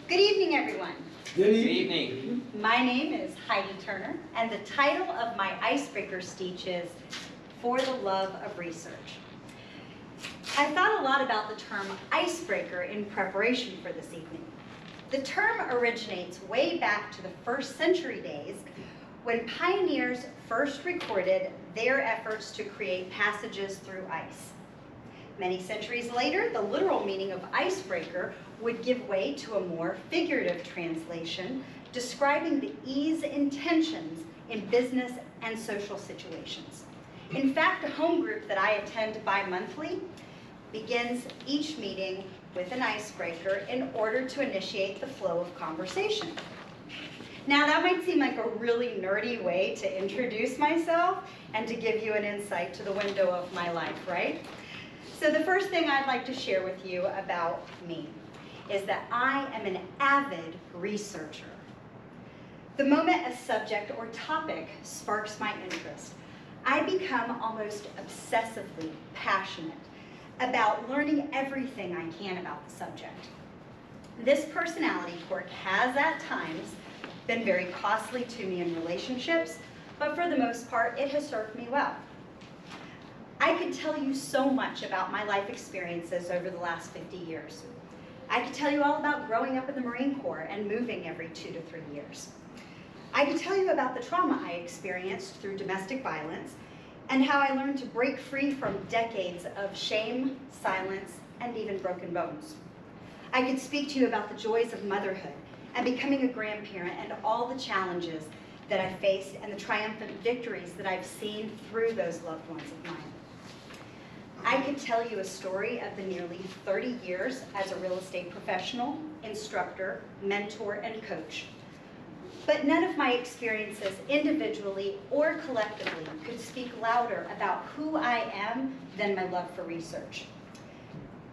Good evening, everyone. Good evening. My name is Heidi Turner, and the title of my Icebreaker speech is For the Love of Research. I thought a lot about the term icebreaker in preparation for this evening. The term originates way back to the 1st century days when pioneers first recorded their efforts to create passages through ice. Many centuries later, the literal meaning of icebreaker would give way to a more figurative translation describing the ease and tensions in business and social situations. In fact, a home group that I attend bi-monthly begins each meeting with an icebreaker in order to initiate the flow of conversation. Now, that might seem like a really nerdy way to introduce myself and to give you an insight to the window of my life, right? So the first thing I'd like to share with you about me is that I am an avid researcher. The moment a subject or topic sparks my interest, I become almost obsessively passionate about learning everything I can about the subject. This personality quirk has at times been very costly to me in relationships, but for the most part, it has served me well. I could tell you so much about my life experiences over the last 50 years. I could tell you all about growing up in the Marine Corps and moving every 2 to 3 years. I could tell you about the trauma I experienced through domestic violence and how I learned to break free from decades of shame, silence, and even broken bones. I could speak to you about the joys of motherhood and becoming a grandparent and all the challenges that I faced and the triumphant victories that I've seen through those loved ones of mine. I could tell you a story of the nearly 30 years as a real estate professional, instructor, mentor, and coach. But none of my experiences individually or collectively could speak louder about who I am than my love for research.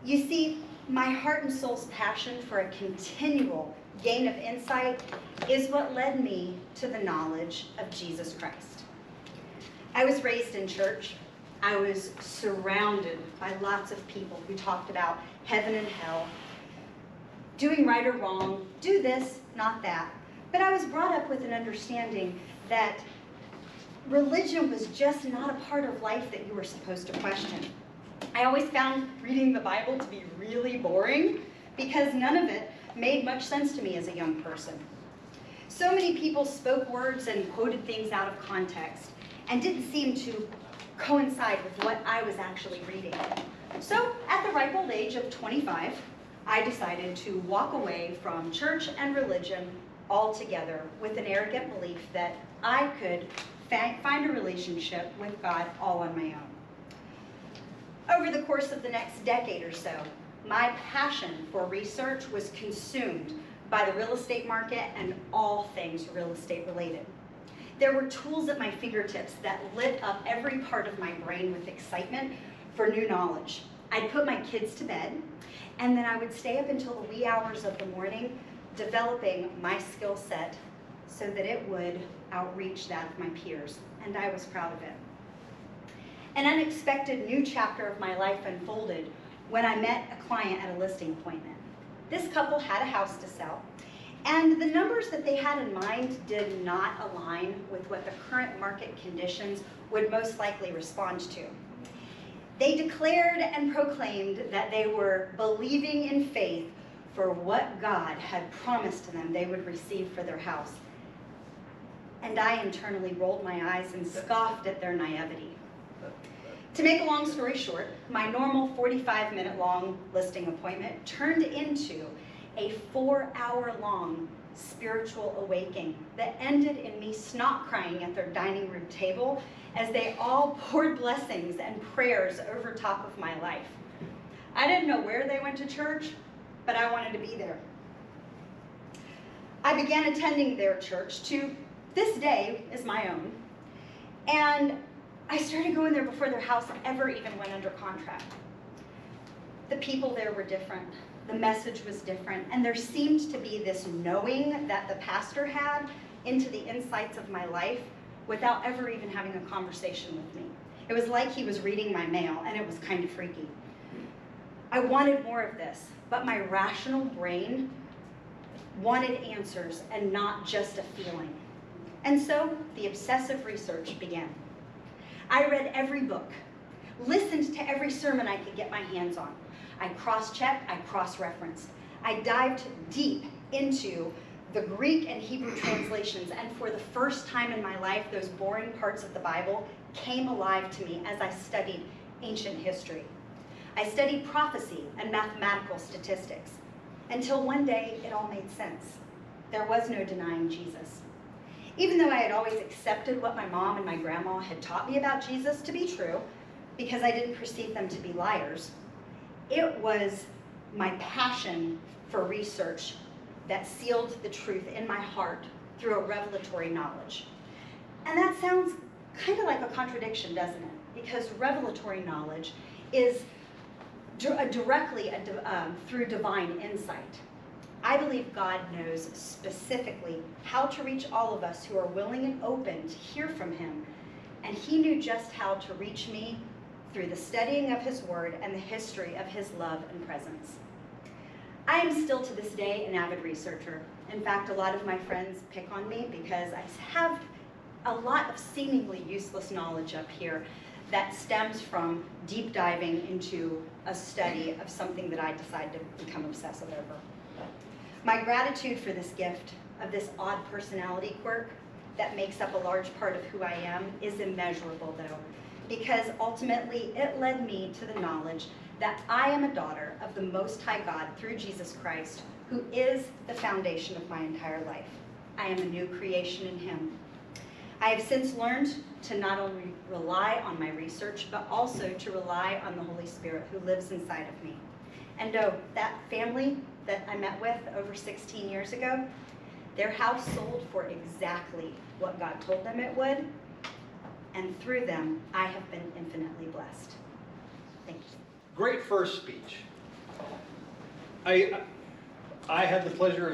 You see, my heart and soul's passion for a continual gain of insight is what led me to the knowledge of Jesus Christ. I was raised in church. I was surrounded by lots of people who talked about heaven and hell, doing right or wrong, do this, not that. But I was brought up with an understanding that religion was just not a part of life that you were supposed to question. I always found reading the Bible to be really boring because none of it made much sense to me as a young person. So many people spoke words and quoted things out of context and didn't seem to coincide with what I was actually reading. So at the ripe old age of 25, I decided to walk away from church and religion altogether with an arrogant belief that I could find a relationship with God all on my own. Over the course of the next decade or so, my passion for research was consumed by the real estate market and all things real estate related. There were tools at my fingertips that lit up every part of my brain with excitement for new knowledge. I'd put my kids to bed, and then I would stay up until the wee hours of the morning developing my skill set so that it would outreach that of my peers, and I was proud of it. An unexpected new chapter of my life unfolded when I met a client at a listing appointment. This couple had a house to sell, and the numbers that they had in mind did not align with what the current market conditions would most likely respond to. They declared and proclaimed that they were believing in faith for what God had promised to them they would receive for their house. And I internally rolled my eyes and scoffed at their naivety. To make a long story short, my normal 45-minute long listing appointment turned into a 4-hour-long spiritual awakening that ended in me snot crying at their dining room table as they all poured blessings and prayers over top of my life. I didn't know where they went to church, but I wanted to be there. I began attending their church to this day is my own, and I started going there before their house ever even went under contract. The people there were different. The message was different, and there seemed to be this knowing that the pastor had into the insights of my life without ever even having a conversation with me. It was like he was reading my mail, and it was kind of freaky. I wanted more of this, but my rational brain wanted answers and not just a feeling. And so the obsessive research began. I read every book, listened to every sermon I could get my hands on. I cross-checked, I cross-referenced. I dived deep into the Greek and Hebrew translations, and for the first time in my life, those boring parts of the Bible came alive to me as I studied ancient history. I studied prophecy and mathematical statistics, until one day it all made sense. There was no denying Jesus. Even though I had always accepted what my mom and my grandma had taught me about Jesus to be true, because I didn't perceive them to be liars, it was my passion for research that sealed the truth in my heart through a revelatory knowledge. And that sounds kind of like a contradiction, doesn't it? Because revelatory knowledge is directly through divine insight. I believe God knows specifically how to reach all of us who are willing and open to hear from him. And he knew just how to reach me through the studying of his word and the history of his love and presence. I am still to this day an avid researcher. In fact, a lot of my friends pick on me because I have a lot of seemingly useless knowledge up here that stems from deep diving into a study of something that I decided to become obsessive over. My gratitude for this gift of this odd personality quirk that makes up a large part of who I am is immeasurable, though, because ultimately it led me to the knowledge that I am a daughter of the Most High God through Jesus Christ, who is the foundation of my entire life. I am a new creation in him. I have since learned to not only rely on my research, but also to rely on the Holy Spirit who lives inside of me. And that family that I met with over 16 years ago, their house sold for exactly what God told them it would, and through them, I have been infinitely blessed. Thank you. Great first speech. I had the pleasure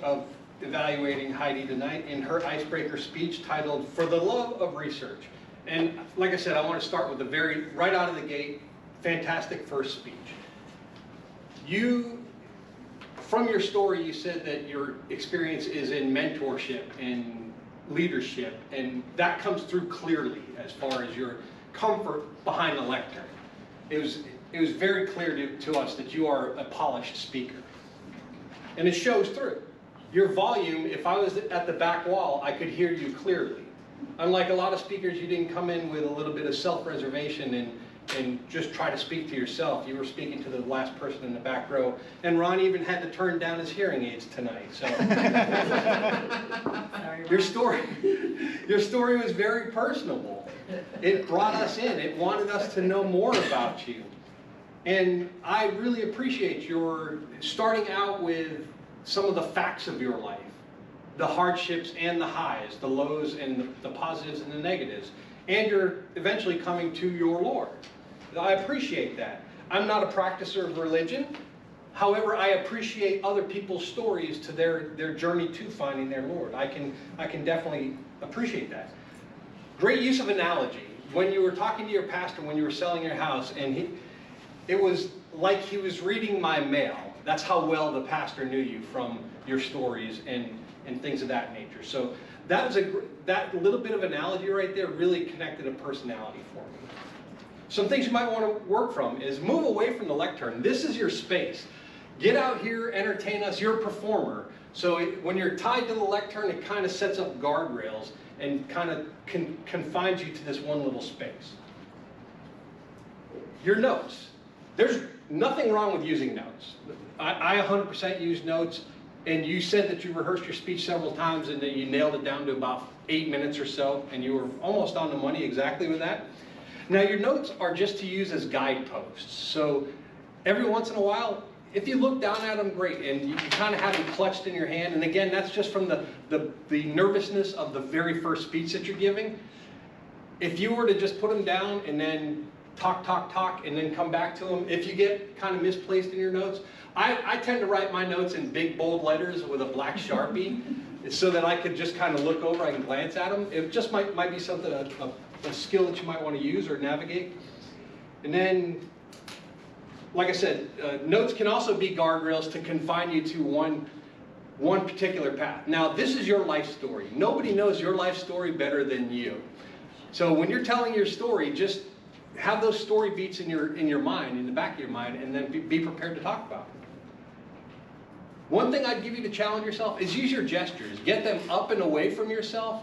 of evaluating Heidi tonight in her Icebreaker speech titled "For the Love of Research." And like I said, I want to start with right out of the gate, fantastic first speech. From your story, you said that your experience is in mentorship and leadership, and that comes through clearly as far as your comfort behind the lectern. It was very clear to us that you are a polished speaker. And it shows through. Your volume, if I was at the back wall, I could hear you clearly. Unlike a lot of speakers, you didn't come in with a little bit of self-reservation and just try to speak to yourself. You were speaking to the last person in the back row. And Ron even had to turn down his hearing aids tonight. So your story was very personable. It brought us in. It wanted us to know more about you. And I really appreciate your starting out with some of the facts of your life, the hardships and the highs, the lows and the positives and the negatives, and you're eventually coming to your Lord. I appreciate that. I'm not a practicer of religion. However, I appreciate other people's stories to their journey to finding their Lord. I can definitely appreciate that. Great use of analogy. When you were talking to your pastor, when you were selling your house, and it was like he was reading my mail. That's how well the pastor knew you from your stories and things of that nature. So that little bit of analogy right there really connected a personality for me. Some things you might want to work from is move away from the lectern. This is your space. Get out here, entertain us. You're a performer. So when you're tied to the lectern, it kind of sets up guardrails and kind of confines you to this one little space. Your notes. There's nothing wrong with using notes. I 100% use notes, and you said that you rehearsed your speech several times and that you nailed it down to about 8 minutes or so, and you were almost on the money exactly with that. Now your notes are just to use as guideposts. So every once in a while, if you look down at them, great, and you kind of have them clutched in your hand, and again, that's just from the nervousness of the very first speech that you're giving. If you were to just put them down and then talk, and then come back to them, if you get kind of misplaced in your notes, I tend to write my notes in big, bold letters with a black Sharpie so that I could just kind of look over, I can glance at them. It just might be something, a skill that you might want to use or navigate. And then, like I said, notes can also be guardrails to confine you to one particular path. Now, this is your life story. Nobody knows your life story better than you. So when you're telling your story, just have those story beats in your mind, in the back of your mind, and then be prepared to talk about it. One thing I'd give you to challenge yourself is use your gestures. Get them up and away from yourself.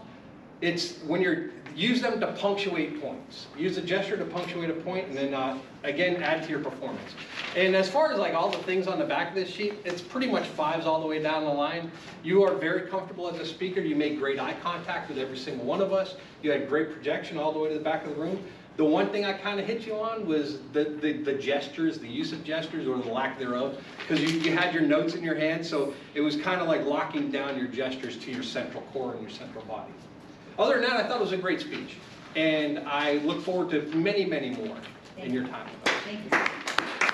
It's when use them to punctuate points. Use a gesture to punctuate a point, and then again, add to your performance. And as far as like all the things on the back of this sheet, it's pretty much 5s all the way down the line. You are very comfortable as a speaker. You made great eye contact with every single one of us. You had great projection all the way to the back of the room. The one thing I kind of hit you on was the gestures, the use of gestures, or the lack thereof, because you had your notes in your hand, so it was kind of like locking down your gestures to your central core and your central body. Other than that, I thought it was a great speech, and I look forward to many, many more in your time. Thank you.